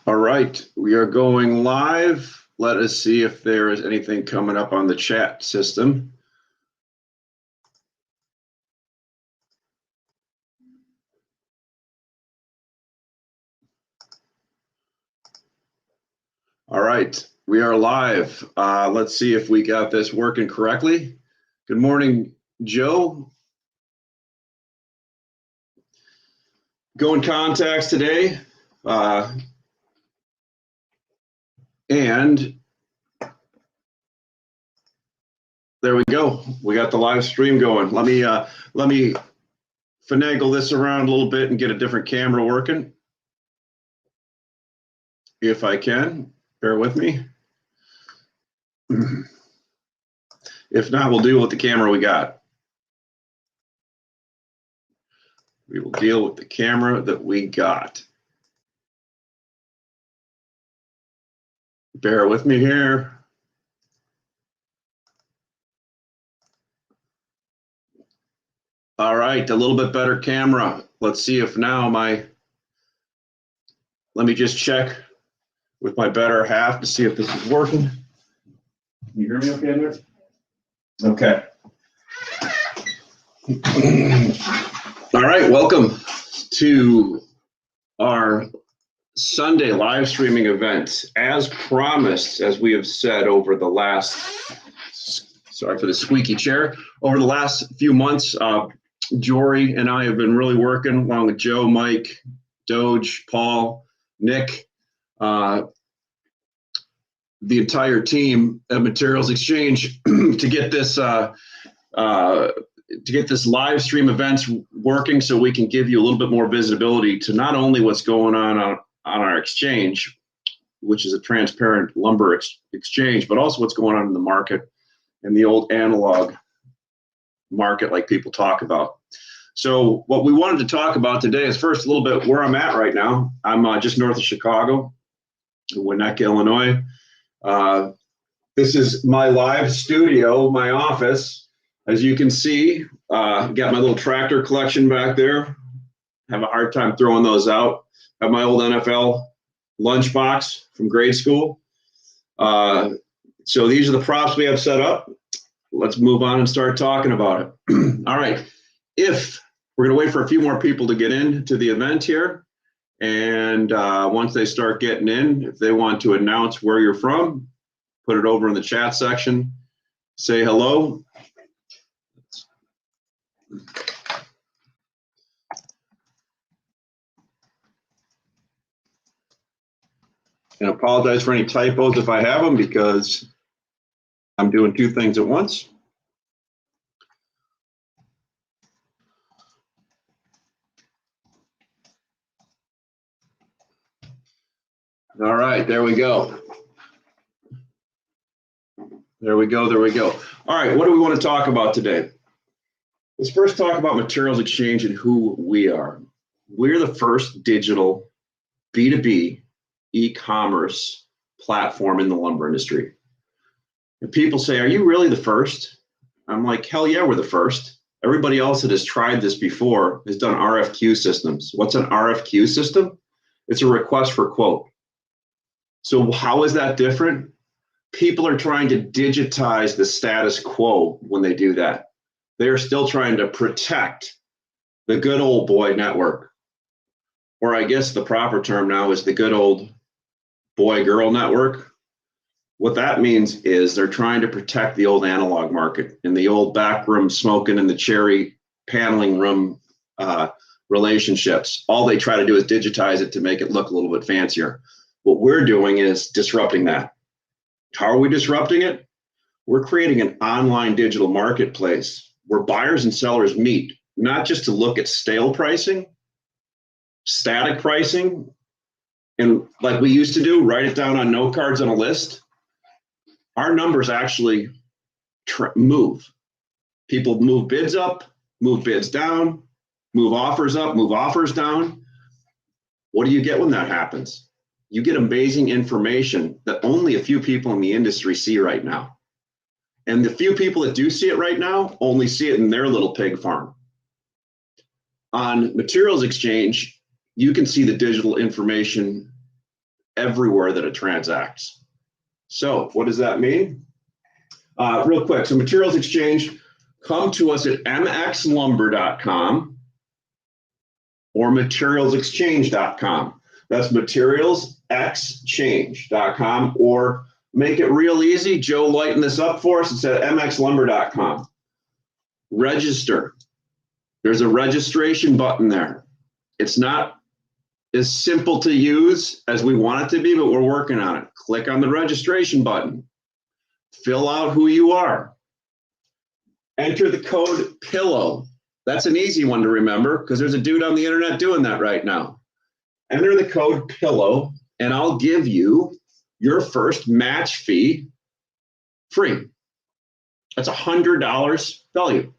All right, we are going live. Let us see if there is anything coming up on the chat system. All right, we are live. Let's see if we got this working correctly. Good morning, Joe. Going contacts today. And there we go. We got the live stream going. Let me finagle this around a little bit and get a different camera working. If I can, bear with me. If not, we'll deal with the camera we got. We will deal with the camera that we got. Bear with me here. All right, a little bit better camera. Let's see if now let me just check with my better half to see if this is working. Can you hear me okay in there? Okay. All right, welcome to our Sunday live streaming event. As promised, as we have said over the last, sorry for the squeaky chair, over the last few months, Jory and I have been really working along with Joe, Mike, Doge, Paul, Nick, the entire team at Materials Exchange to get this live stream events working, so we can give you a little bit more visibility to not only what's going on our exchange, which is a transparent lumber exchange, but also what's going on in the market and the old analog market like people talk about. So what we wanted to talk about today is first a little bit where I'm at right now. I'm just north of Chicago, Winnetka, Illinois. This is my live studio, my office. As you can see, got my little tractor collection back there. Have a hard time throwing those out. Have my old NFL lunchbox from grade school. So these are the props we have set up. Let's move on and start talking about it. All right, we're gonna wait for a few more people to get into the event here. And once they start getting in, if they want to announce where you're from, put it over in the chat section, say hello. And apologize for any typos if I have them, because I'm doing two things at once. All right, there we go. There we go, there we go. All right, what do we want to talk about today? Let's first talk about Materials Exchange and who we are. We're the first digital B2B e-commerce platform in the lumber industry. And people say, are you really the first? I'm like, hell yeah, we're the first. Everybody else that has tried this before has done RFQ systems. What's an RFQ system? It's a request for quote. So how is that different? People are trying to digitize the status quo when they do that. They're still trying to protect the good old boy network. Or I guess the proper term now is the good old boy-girl network. What that means is they're trying to protect the old analog market and the old backroom smoking in the cherry paneling room relationships. All they try to do is digitize it to make it look a little bit fancier. What we're doing is disrupting that. How are we disrupting it? We're creating an online digital marketplace where buyers and sellers meet, not just to look at stale pricing, static pricing, and like we used to do, write it down on note cards on a list. Our numbers actually move. People move bids up, move bids down, move offers up, move offers down. What do you get when that happens? You get amazing information that only a few people in the industry see right now. And the few people that do see it right now only see it in their little pig farm. On Materials Exchange, you can see the digital information everywhere that it transacts. So what does that mean? Real quick, so Materials Exchange, come to us at mxlumber.com or materialsexchange.com. That's materialsexchange.com, or make it real easy. Joe lightened this up for us. It's at mxlumber.com. Register. There's a registration button there. It's not as simple to use as we want it to be, but we're working on it. Click on the registration button. Fill out who you are. Enter the code PILLOW. That's an easy one to remember because there's a dude on the internet doing that right now. Enter the code PILLOW, and I'll give you your first match fee free. That's $100 value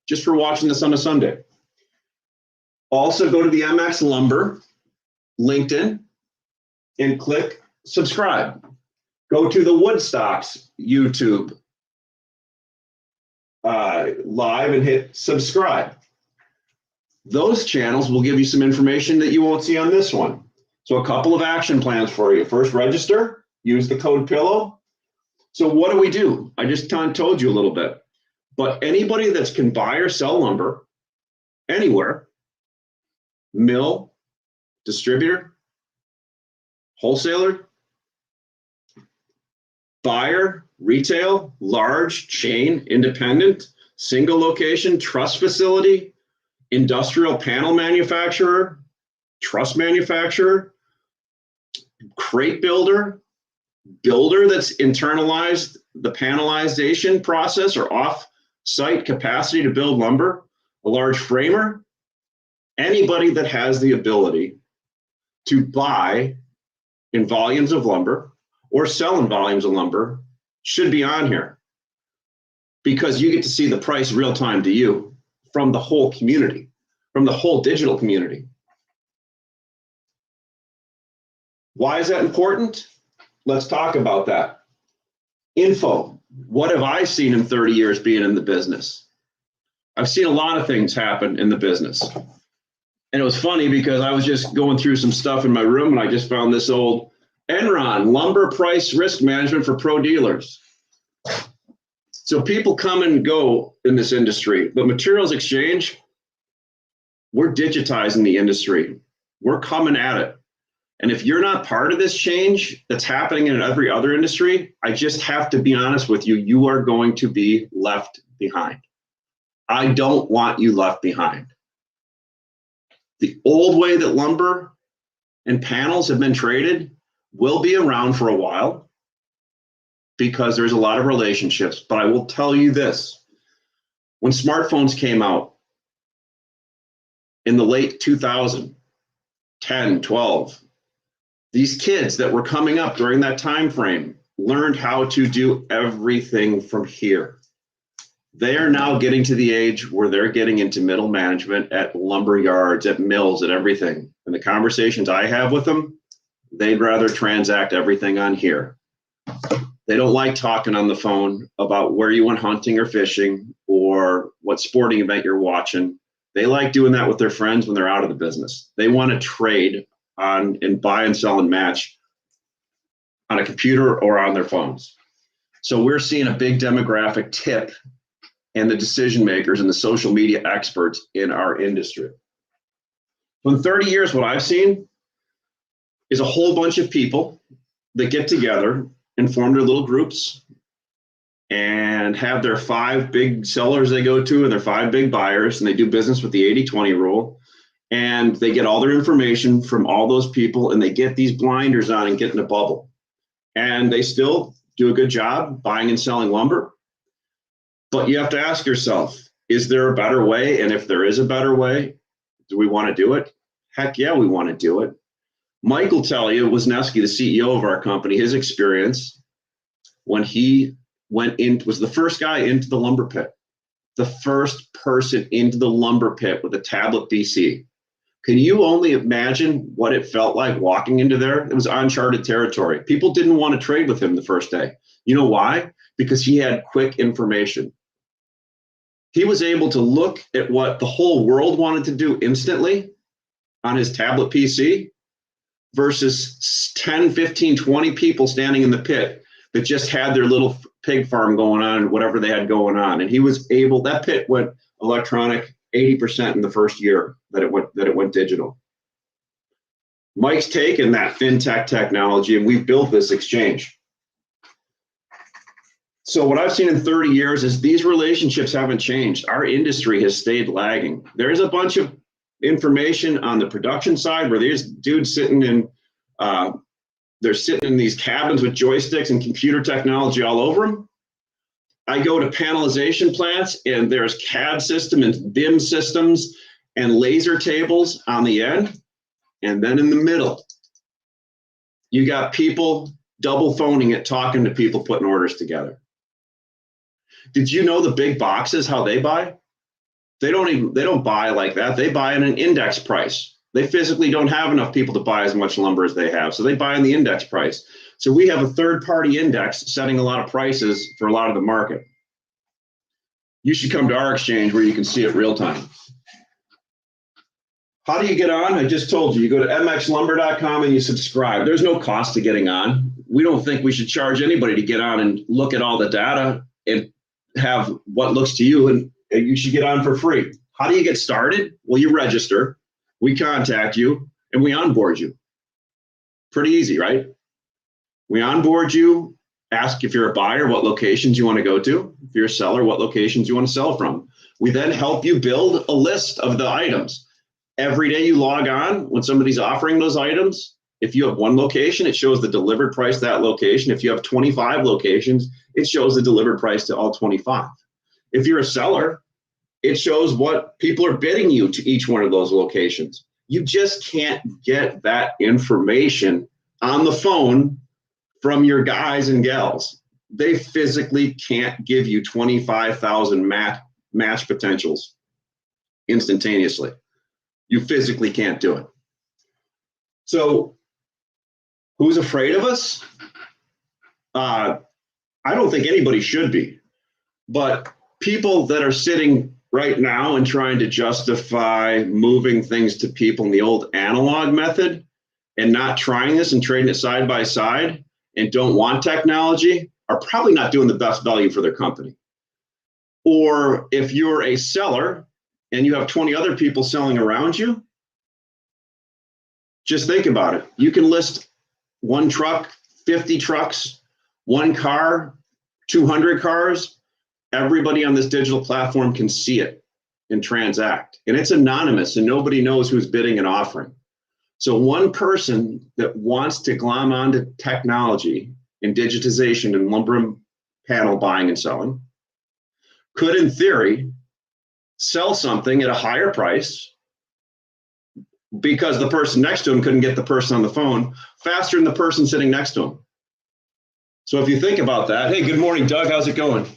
just for watching this on a Sunday. Also go to the MX Lumber LinkedIn and click subscribe. Go to the Woodstocks YouTube live and hit subscribe. Those channels will give you some information that you won't see on this one. So a couple of action plans for you. First, register, use the code PILLOW. So what do? I just told you a little bit, but anybody that can buy or sell lumber anywhere, mill, distributor, wholesaler, buyer, retail, large, chain, independent, single location, truss facility, industrial panel manufacturer, truss manufacturer, crate builder, builder that's internalized the panelization process or off-site capacity to build lumber, a large framer, anybody that has the ability to buy in volumes of lumber or sell in volumes of lumber should be on here, because you get to see the price real time to you from the whole community, from the whole digital community. Why is that important? Let's talk about that. Info. What have I seen in 30 years being in the business? I've seen a lot of things happen in the business. And it was funny because I was just going through some stuff in my room and I just found this old Enron, lumber price risk management for pro dealers. So people come and go in this industry, but Materials Exchange, we're digitizing the industry. We're coming at it. And if you're not part of this change that's happening in every other industry, I just have to be honest with you, you are going to be left behind. I don't want you left behind. The old way that lumber and panels have been traded will be around for a while because there's a lot of relationships. But I will tell you this, when smartphones came out in the late 2000, 10, 12, these kids that were coming up during that time frame learned how to do everything from here. They are now getting to the age where they're getting into middle management at lumber yards, at mills, at everything. And the conversations I have with them, they'd rather transact everything on here. They don't like talking on the phone about where you went hunting or fishing or what sporting event you're watching. They like doing that with their friends when they're out of the business. They want to trade on and buy and sell and match on a computer or on their phones. So we're seeing a big demographic tip and the decision makers and the social media experts in our industry. So in 30 years, what I've seen is a whole bunch of people that get together and form their little groups and have their 5 big sellers they go to and their 5 big buyers, and they do business with the 80-20 rule. And they get all their information from all those people, and they get these blinders on and get in a bubble. And they still do a good job buying and selling lumber. But you have to ask yourself, is there a better way? And if there is a better way, do we want to do it? Heck yeah, we want to do it. Mike will tell you, Wisniewski, the CEO of our company, his experience when he went in, was the first guy into the lumber pit, the first person into the lumber pit with a tablet PC. Can you only imagine what it felt like walking into there? It was uncharted territory. People didn't want to trade with him the first day. You know why? Because he had quick information. He was able to look at what the whole world wanted to do instantly on his tablet PC versus 10, 15, 20 people standing in the pit that just had their little pig farm going on, whatever they had going on. And he was able, that pit went electronic 80% in the first year that it went digital. Mike's taken that fintech technology and we've built this exchange. So what I've seen in 30 years is these relationships haven't changed. Our industry has stayed lagging. There's a bunch of information on the production side where there's dudes sitting in, they're sitting in these cabins with joysticks and computer technology all over them. I go to panelization plants and there's CAD system and BIM systems and laser tables on the end. And then in the middle, you got people double phoning it, talking to people, putting orders together. Did you know the big boxes, how they buy? They don't buy like that. They buy at an index price. They physically don't have enough people to buy as much lumber as they have. So they buy in the index price. So we have a third-party index setting a lot of prices for a lot of the market. You should come to our exchange where you can see it real time. How do you get on? I just told you. You go to mxlumber.com and you subscribe. There's no cost to getting on. We don't think we should charge anybody to get on and look at all the data and have what looks to you, and you should get on for free. How do you get started? Well, you register, we contact you, and we onboard you. Pretty easy, right? We onboard you, ask if you're a buyer, what locations you want to go to. If you're a seller, what locations you want to sell from. We then help you build a list of the items. Every day you log on, when somebody's offering those items, if you have one location, it shows the delivered price to that location. If you have 25 locations, it shows the delivered price to all 25. If you're a seller, it shows what people are bidding you to each one of those locations. You just can't get that information on the phone from your guys and gals. They physically can't give you 25,000 match potentials instantaneously. You physically can't do it. So who's afraid of us? I don't think anybody should be, but people that are sitting right now and trying to justify moving things to people in the old analog method and not trying this and trading it side by side and don't want technology are probably not doing the best value for their company. Or if you're a seller and you have 20 other people selling around you, just think about it. You can list one truck, 50 trucks, one car, 200 cars. Everybody on this digital platform can see it and transact. And it's anonymous and nobody knows who's bidding and offering. So one person that wants to glom onto technology and digitization and lumber and panel buying and selling could, in theory, sell something at a higher price because the person next to him couldn't get the person on the phone faster than the person sitting next to him. So if you think about that, hey, good morning, Doug, how's it going?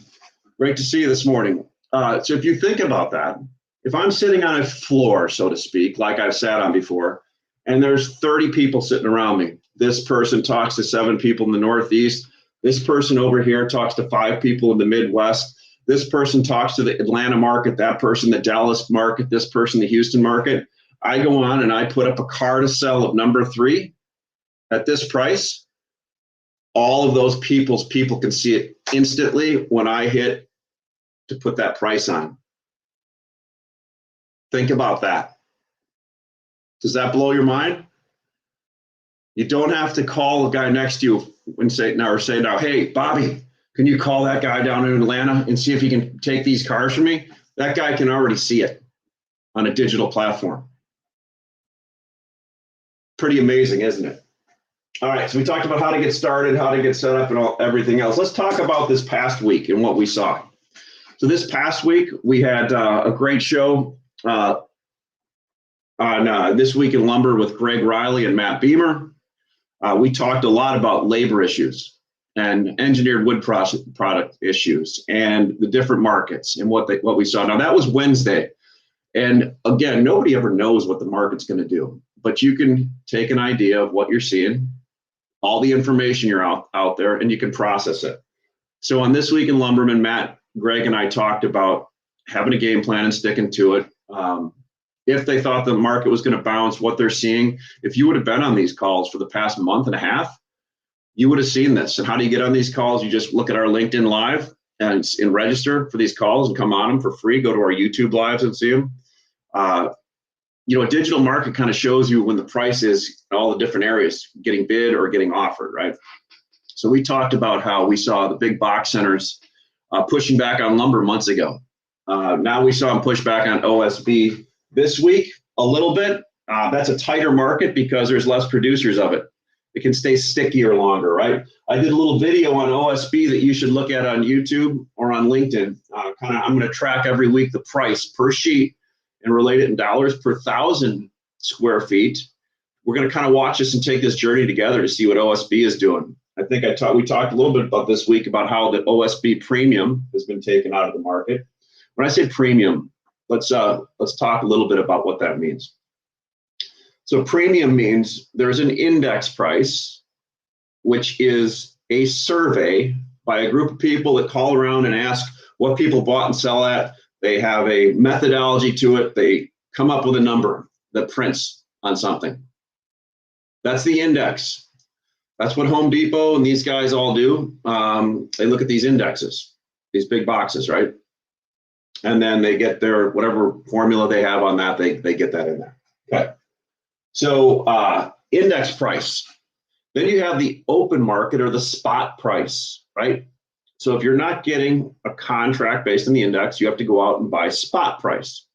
Great to see you this morning. So if you think about that, if I'm sitting on a floor, so to speak, like I've sat on before, and there's 30 people sitting around me, this person talks to 7 people in the Northeast, this person over here talks to 5 people in the Midwest, this person talks to the Atlanta market, that person the Dallas market, this person the Houston market. I go on and I put up a car to sell of number 3 at this price. All of those people can see it instantly when I hit to put that price on. Think about that. Does that blow your mind? You don't have to call the guy next to you and say now, hey, Bobby, can you call that guy down in Atlanta and see if he can take these cars from me? That guy can already see it on a digital platform. Pretty amazing, isn't it? All right, so we talked about how to get started, how to get set up, and everything else. Let's talk about this past week and what we saw. So this past week, we had a great show on This Week in Lumber with Greg Riley and Matt Beamer. We talked a lot about labor issues and engineered wood product issues and the different markets and what we saw. Now, that was Wednesday. And again, nobody ever knows what the market's going to do, but you can take an idea of what you're seeing, all the information you're out there, and you can process it. So on This Week in Lumberman, Matt, Greg, and I talked about having a game plan and sticking to it. if they thought the market was going to bounce, what they're seeing. If you would have been on these calls for the past month and a half, you would have seen this. And how do you get on these calls? You just look at our LinkedIn Live and register for these calls and come on them for free. Go to our YouTube Lives and see them. You know, a digital market kind of shows you when the price is in all the different areas getting bid or getting offered, right? So we talked about how we saw the big box centers pushing back on lumber months ago. Now we saw them push back on OSB this week a little bit. That's a tighter market because there's less producers of it. It can stay stickier longer, right? I did a little video on OSB that you should look at on YouTube or on LinkedIn. I'm going to track every week the price per sheet and relate it in dollars per 1,000 square feet. We're going to kind of watch this and take this journey together to see what OSB is doing. I think we talked a little bit about this week about how the OSB premium has been taken out of the market. When I say premium, let's talk a little bit about what that means. So premium means there's an index price, which is a survey by a group of people that call around and ask what people bought and sell at. They have a methodology to it. They come up with a number that prints on something. That's the index. That's what Home Depot and these guys all do. They look at these indexes, these big boxes, right? And then they get their whatever formula they have on that, they get that in there. Okay. So index price. Then you have the open market or the spot price, right? So if you're not getting a contract based on the index, you have to go out and buy spot price.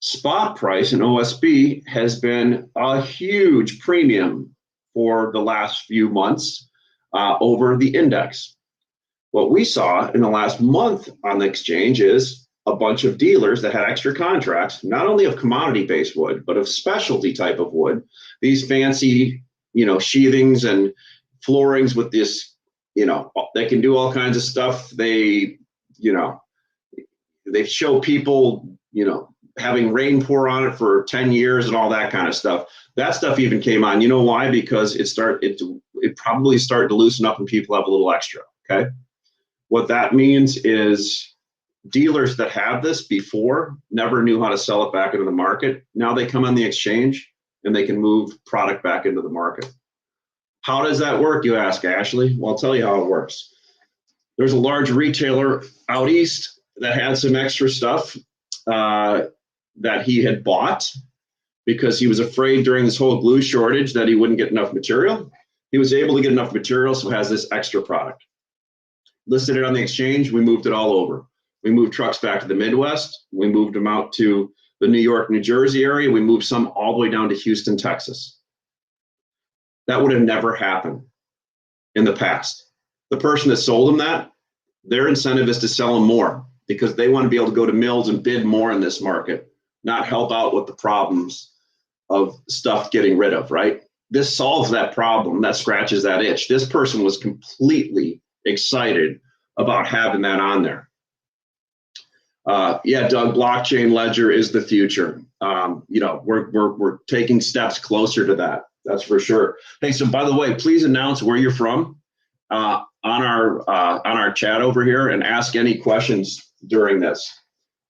Spot price in OSB has been a huge premium for the last few months over the index. What we saw in the last month on the exchange is a bunch of dealers that had extra contracts, not only of commodity-based wood, but of specialty type of wood. These fancy, sheathings and floorings with this, they can do all kinds of stuff. They show people, having rain pour on it for 10 years and all that kind of stuff. That stuff even came on. You know why? Because it probably started to loosen up and people have a little extra, okay? What that means is dealers that have this before never knew how to sell it back into the market. Now they come on the exchange and they can move product back into the market. How does that work, you ask, Ashley? Well, I'll tell you how it works. There's a large retailer out east that had some extra stuff that he had bought because he was afraid during this whole glue shortage that he wouldn't get enough material. He was able to get enough material, so has this extra product. Listed it on the exchange, we moved it all over. We moved trucks back to the Midwest. We moved them out to the New York, New Jersey area. We moved some all the way down to Houston, Texas. That would have never happened in the past. The person that sold them that, their incentive is to sell them more because they want to be able to go to mills and bid more in this market, not help out with the problems of stuff getting rid of, right? This solves that problem, that scratches that itch. This person was completely excited about having that on there. Yeah, Doug, blockchain ledger is the future. We're taking steps closer to that. That's for sure. Hey, so by the way, please announce where you're from on our chat over here and ask any questions during this.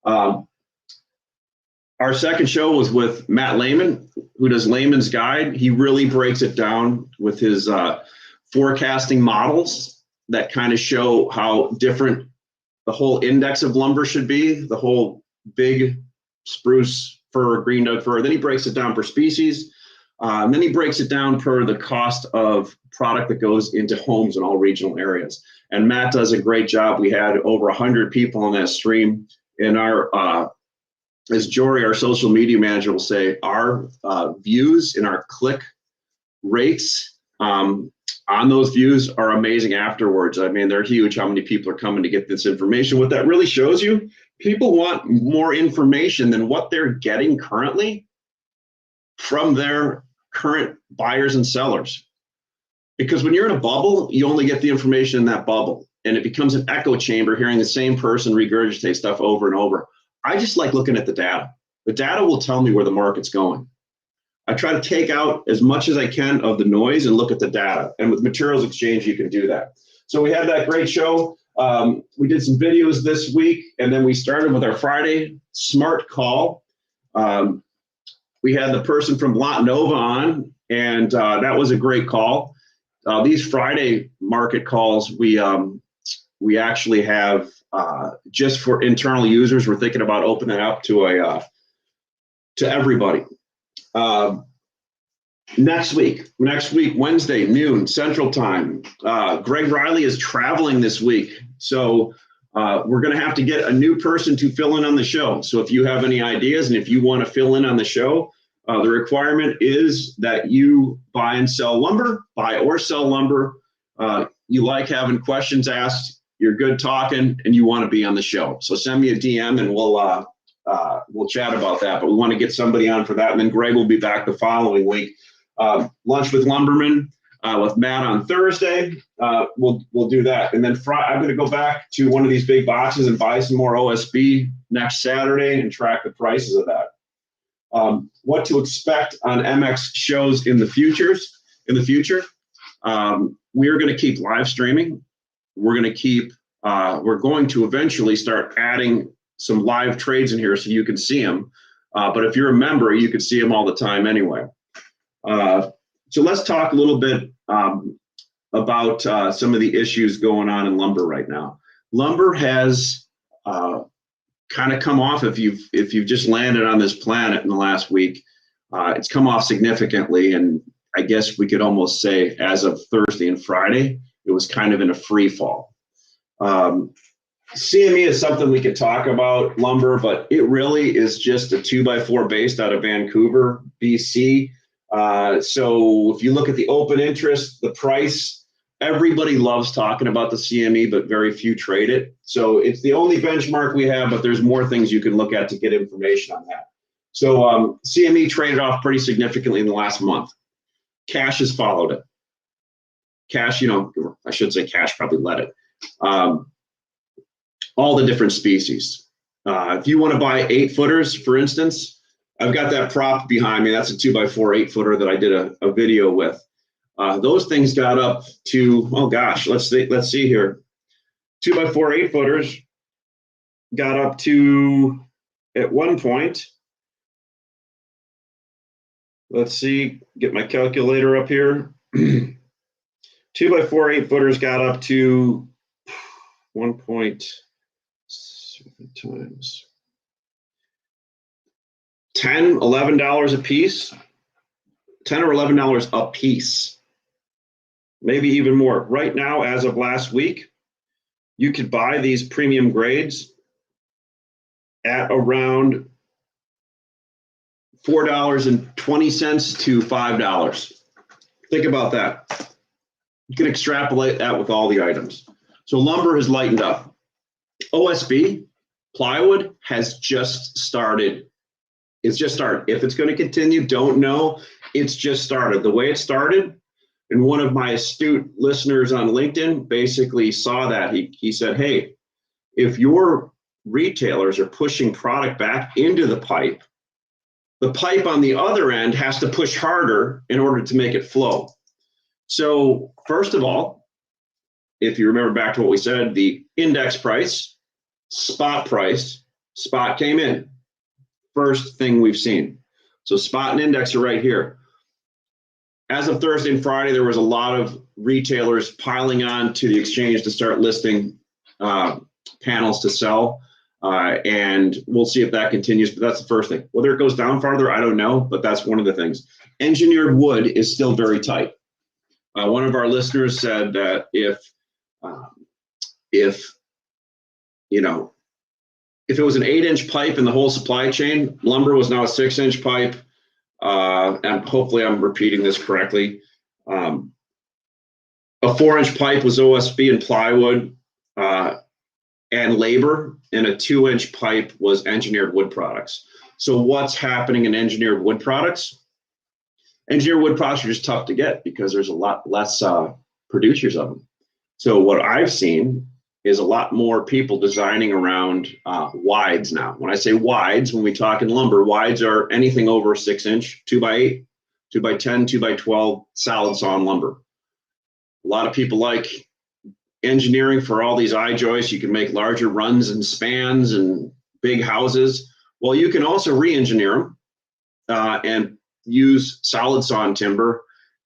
Our second show was with Matt Lehman, who does Lehman's Guide. He really breaks it down with his forecasting models that kind of show how different the whole index of lumber should be, the whole big spruce, fir, green Doug fir. Then he breaks it down per species. And then he breaks it down per the cost of product that goes into homes in all regional areas. And Matt does a great job. We had over 100 people on that stream. And our, as Jory, our social media manager, will say, our views and our click rates on those views are amazing afterwards. I mean, they're huge how many people are coming to get this information. What that really shows you, people want more information than what they're getting currently from their current buyers and sellers. Because when you're in a bubble, you only get the information in that bubble. And it becomes an echo chamber, hearing the same person regurgitate stuff over and over. I just like looking at the data. The data will tell me where the market's going. I try to take out as much as I can of the noise and look at the data. And with Materials Exchange, you can do that. So we had that great show. We did some videos this week, and then we started with our Friday Smart Call. we had the person from Lot Nova on, and that was a great call. These Friday market calls, we actually have just for internal users. We're thinking about opening up to everybody. Next week, Wednesday, noon Central Time. Greg Riley is traveling this week, so we're going to have to get a new person to fill in on the show. So if you have any ideas and if you want to fill in on the show, the requirement is that you buy or sell lumber. You like having questions asked, you're good talking, and you want to be on the show. So send me a DM and we'll chat about that. But we want to get somebody on for that, and then Greg will be back the following week. Lunch with Lumberman with Matt on Thursday. We'll do that, and then I'm going to go back to one of these big boxes and buy some more OSB next Saturday and track the prices of that. What to expect on MX shows in the future. We are going to keep live streaming. We're going to eventually start adding some live trades in here so you can see them. But if you're a member, you can see them all the time anyway. So let's talk a little bit about some of the issues going on in lumber right now. Lumber has kind of come off. If you've just landed on this planet in the last week, it's come off significantly, and I guess we could almost say as of Thursday and Friday, it was kind of in a free fall. CME is something we could talk about, lumber, but it really is just a 2x4 based out of Vancouver, BC. So if you look at the open interest, the price, everybody loves talking about the CME, but very few trade it. So it's the only benchmark we have, but there's more things you can look at to get information on that. So CME traded off pretty significantly in the last month. Cash has followed it. Cash, I should say cash probably led it. All the different species. If you want to buy 8-footers, for instance, I've got that prop behind me. That's a 2x4 8-footer that I did a video with. Those things got up to, oh gosh, let's see here. 2x4 8-footers got up to, at one point, let's see, get my calculator up here. 2x4 8-footers got up to 1.7 times $10, $11 a piece, $10 or $11 a piece, maybe even more. Right now, as of last week, you could buy these premium grades at around $4.20 to $5. Think about that. You can extrapolate that with all the items. So lumber has lightened up. OSB, plywood, has just started. It's just started. If it's going to continue, don't know. It's just started. The way it started, and one of my astute listeners on LinkedIn basically saw that. He said, hey, if your retailers are pushing product back into the pipe on the other end has to push harder in order to make it flow. So first of all, if you remember back to what we said, the index price, spot came in. First thing we've seen. So spot and index are right here. As of Thursday and Friday, there was a lot of retailers piling on to the exchange to start listing panels to sell. And we'll see if that continues, but that's the first thing. Whether it goes down farther, I don't know, but that's one of the things. Engineered wood is still very tight. One of our listeners said that if it was an 8-inch pipe in the whole supply chain, lumber was now a 6-inch pipe. And hopefully I'm repeating this correctly. A 4-inch pipe was OSB and plywood and labor, and a 2-inch pipe was engineered wood products. So what's happening in engineered wood products? Engineered wood products are just tough to get because there's a lot less producers of them. So what I've seen is a lot more people designing around wides now. When I say wides, when we talk in lumber, wides are anything over a 6-inch, 2x8, 2x10, 2x12 solid sawn lumber. A lot of people like engineering for all these I-joists. You can make larger runs and spans and big houses. Well, you can also re-engineer them and use solid sawn timber.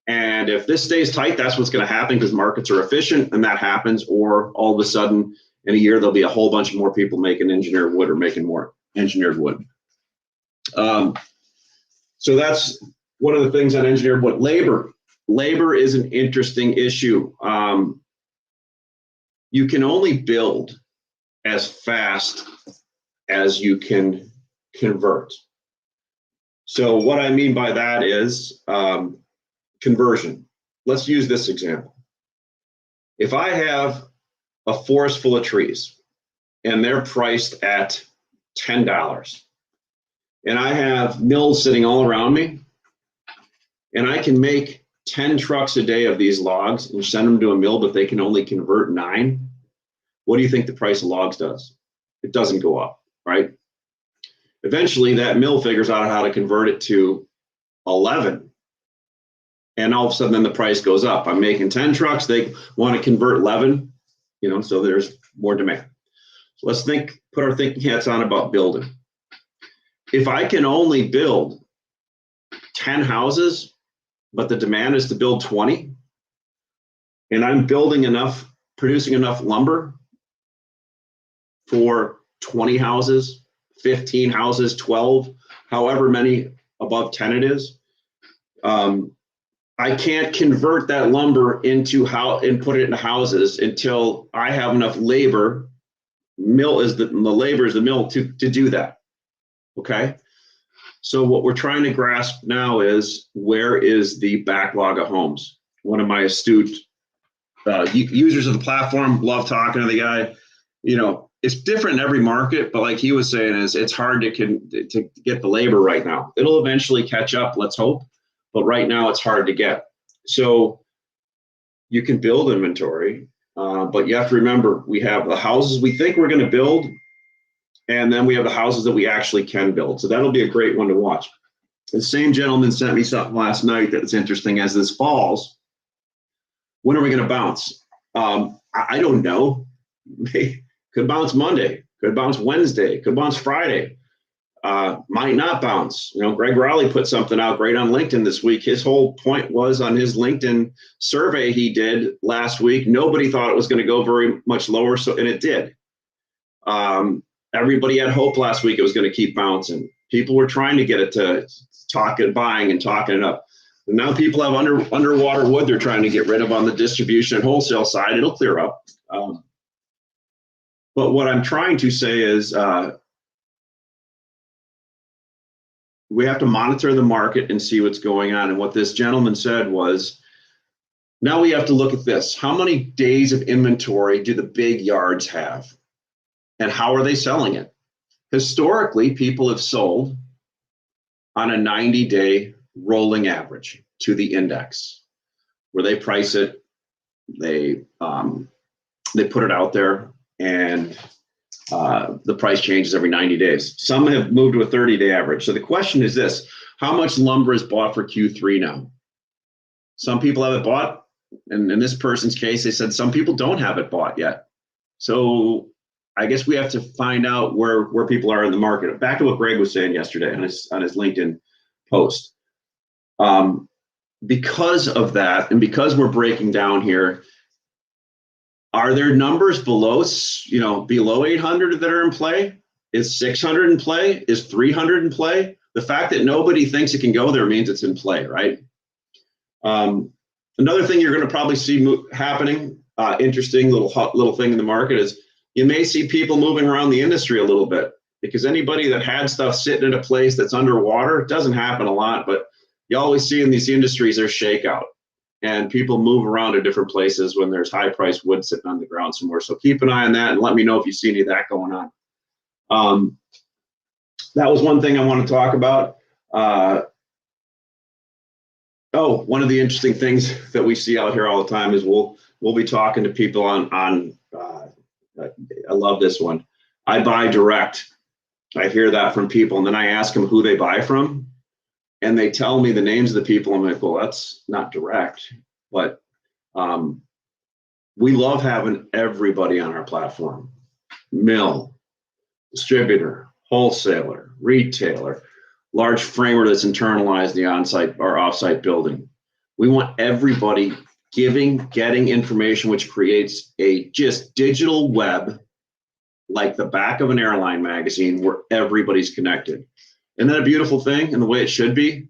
And if this stays tight, that's what's going to happen because markets are efficient and that happens. Or all of a sudden in a year, there'll be a whole bunch more people making engineered wood or making more engineered wood. So that's one of the things on engineered wood. Labor is an interesting issue. You can only build as fast as you can convert. So what I mean by that is conversion. Let's use this example. If I have a forest full of trees and they're priced at $10, and I have mills sitting all around me, and I can make 10 trucks a day of these logs and send them to a mill, but they can only convert 9, what do you think the price of logs does? It doesn't go up, right? Eventually, that mill figures out how to convert it to 11. And all of a sudden, then the price goes up. I'm making 10 trucks. They want to convert 11, so there's more demand. So let's put our thinking hats on about building. If I can only build 10 houses, but the demand is to build 20, and I'm producing enough lumber for 20 houses, 15 houses, 12, however many above 10 it is, I can't convert that lumber and put it into houses until I have enough labor. The labor is the mill to do that. Okay. So what we're trying to grasp now is, where is the backlog of homes? One of my astute users of the platform, love talking to the guy. It's different in every market, but like he was saying, it's hard to get the labor right now. It'll eventually catch up, let's hope, but right now it's hard to get. So you can build inventory, but you have to remember, we have the houses we think we're going to build, and then we have the houses that we actually can build. So that'll be a great one to watch. The same gentleman sent me something last night that's interesting. As this falls, when are we going to bounce? I don't know. Could bounce Monday, could bounce Wednesday, could bounce Friday, might not bounce. Greg Rowley put something out great on LinkedIn this week. His whole point was, on his LinkedIn survey he did last week, nobody thought it was going to go very much lower, and it did. Everybody had hope last week it was going to keep bouncing. People were trying to get it to buying and talking it up. And now people have underwater wood they're trying to get rid of on the distribution and wholesale side. It'll clear up. But what I'm trying to say is we have to monitor the market and see what's going on. And what this gentleman said was, now we have to look at this. How many days of inventory do the big yards have? And how are they selling it? Historically, people have sold on a 90-day rolling average to the index, where they price it, they put it out there, and the price changes every 90 days. Some have moved to a 30-day average. So the question is this: how much lumber is bought for Q3 now? Some people have it bought, and in this person's case, they said some people don't have it bought yet. So I guess we have to find out where people are in the market. Back to what Greg was saying yesterday on his LinkedIn post. Because of that, and because we're breaking down here, are there numbers below 800 that are in play? Is 600 in play? Is 300 in play? The fact that nobody thinks it can go there means it's in play, right? Another thing you're going to probably see happening, interesting little thing in the market, is you may see people moving around the industry a little bit, because anybody that had stuff sitting in a place that's underwater, it doesn't happen a lot, but you always see in these industries there's shakeout, and people move around to different places when there's high priced wood sitting on the ground somewhere. So keep an eye on that and let me know if you see any of that going on. That was one thing I want to talk about. One of the interesting things that we see out here all the time is we'll be talking to people on I love this one. I buy direct. I hear that from people, and then I ask them who they buy from, and they tell me the names of the people. I'm like, well, that's not direct, but we love having everybody on our platform: mill, distributor, wholesaler, retailer. large framer that's internalized the on-site or off-site building. We want everybody getting information, which creates a just digital web like the back of an airline magazine where everybody's connected. Isn't that a beautiful thing and the way it should be?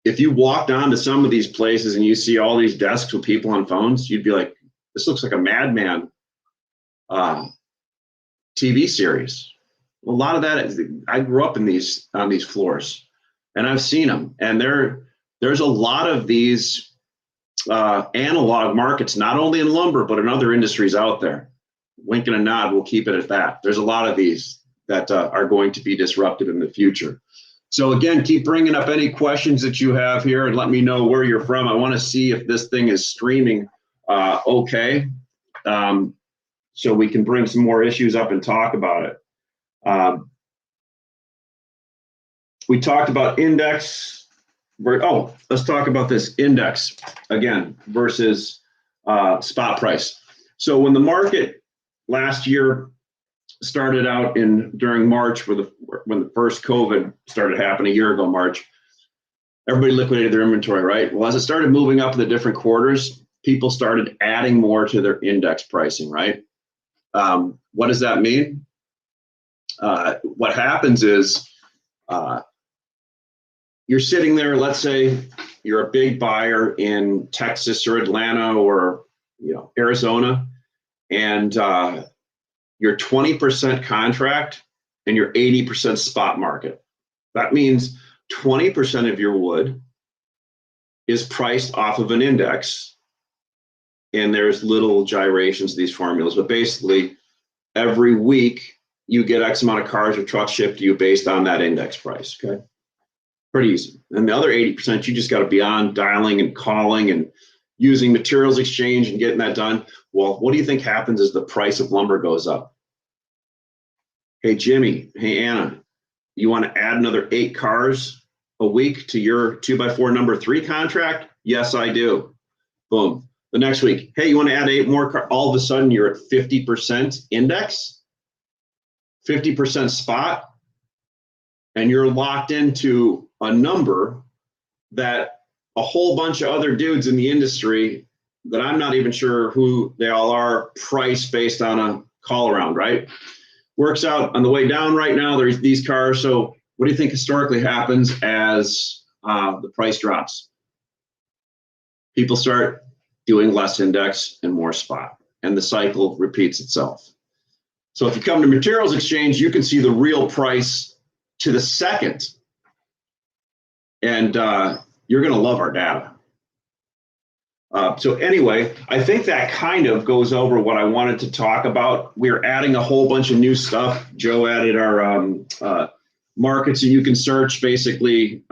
If you walked onto some of these places and you see all these desks with people on phones, you'd be like, this looks like a Madman TV series. A lot of that, I grew up on these floors, and I've seen them. And there's a lot of these analog markets, not only in lumber, but in other industries out there. Wink and a nod, we'll keep it at that. There's a lot of these that are going to be disrupted in the future. So again, keep bringing up any questions that you have here and let me know where you're from. I want to see if this thing is streaming okay, so we can bring some more issues up and talk about it. We talked about index. Let's talk about this index again versus spot price. So when the market last year started out during March, when the first COVID started happening a year ago, March, everybody liquidated their inventory, right? Well, as it started moving up in the different quarters, people started adding more to their index pricing, right? What does that mean? What happens is you're sitting there, let's say you're a big buyer in Texas or Atlanta or Arizona, and you're 20% contract and you're 80% spot market. That means 20% of your wood is priced off of an index, and there's little gyrations to these formulas, but basically every week you get X amount of cars or trucks shipped to you based on that index price, okay? Pretty easy. And the other 80%, you just got to be on dialing and calling and using materials exchange and getting that done. Well, what do you think happens as the price of lumber goes up? Hey, Jimmy, hey, Anna, you want to add another 8 cars a week to your 2x4 number 3 contract? Yes, I do. Boom. The next week, hey, you want to add 8 more cars? All of a sudden, you're at 50% index, 50% spot, and you're locked into a number that a whole bunch of other dudes in the industry that I'm not even sure who they all are price based on a call around, right? Works out on the way down right now. There's these cars. So what do you think historically happens as the price drops? People start doing less index and more spot, and the cycle repeats itself. So if you come to materials exchange, you can see the real price to the second, and you're going to love our data. So anyway, I think that kind of goes over what I wanted to talk about. We're adding a whole bunch of new stuff. Joe added our markets, and you can search basically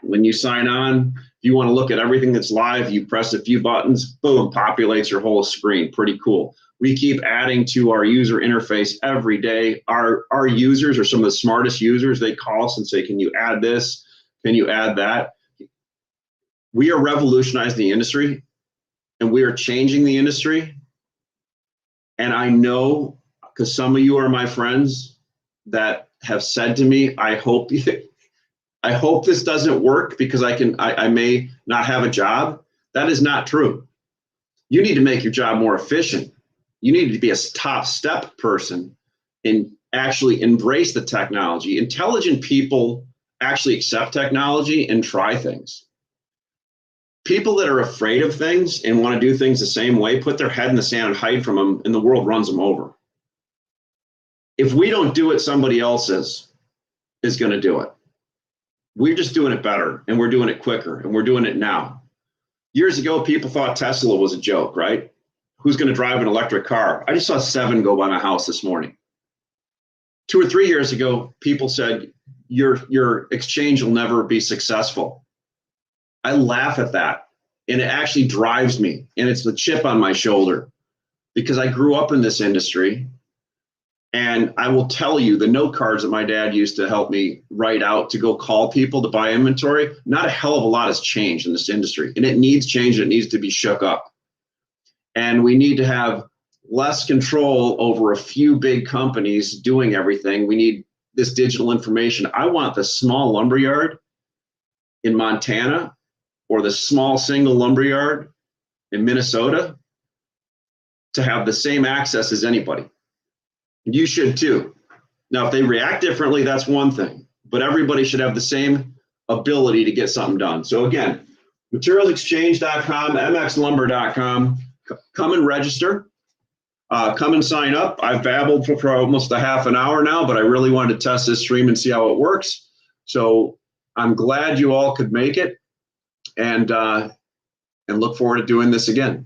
when you sign on. If you want to look at everything that's live, you press a few buttons, boom, populates your whole screen. Pretty cool. We keep adding to our user interface every day. Our users are some of the smartest users. They call us and say, can you add this? Can you add that? We are revolutionizing the industry, and we are changing the industry. And I know, because some of you are my friends that have said to me, I hope this doesn't work because I may not have a job. That is not true. You need to make your job more efficient. You need to be a top step person and actually embrace the technology. Intelligent people actually accept technology and try things. People that are afraid of things and want to do things the same way, put their head in the sand and hide from them, and the world runs them over. If we don't do it, somebody else is going to do it. We're just doing it better, and we're doing it quicker, and we're doing it now. Years ago, people thought Tesla was a joke, right? Who's going to drive an electric car? I just saw 7 go by my house this morning. 2 or 3 years ago, people said, your exchange will never be successful. I laugh at that, and it actually drives me, and it's the chip on my shoulder because I grew up in this industry, and I will tell you the note cards that my dad used to help me write out to go call people to buy inventory, not a hell of a lot has changed in this industry, and it needs change. It needs to be shook up, and we need to have less control over a few big companies doing everything. We need this digital information. I want the small lumberyard in Montana or the small single lumberyard in Minnesota to have the same access as anybody. You should too. Now, if they react differently, that's one thing, but everybody should have the same ability to get something done. So again, materialsexchange.com, mxlumber.com, come and register. Come and sign up. I've babbled for almost a half an hour now, but I really wanted to test this stream and see how it works. So I'm glad you all could make it, and look forward to doing this again.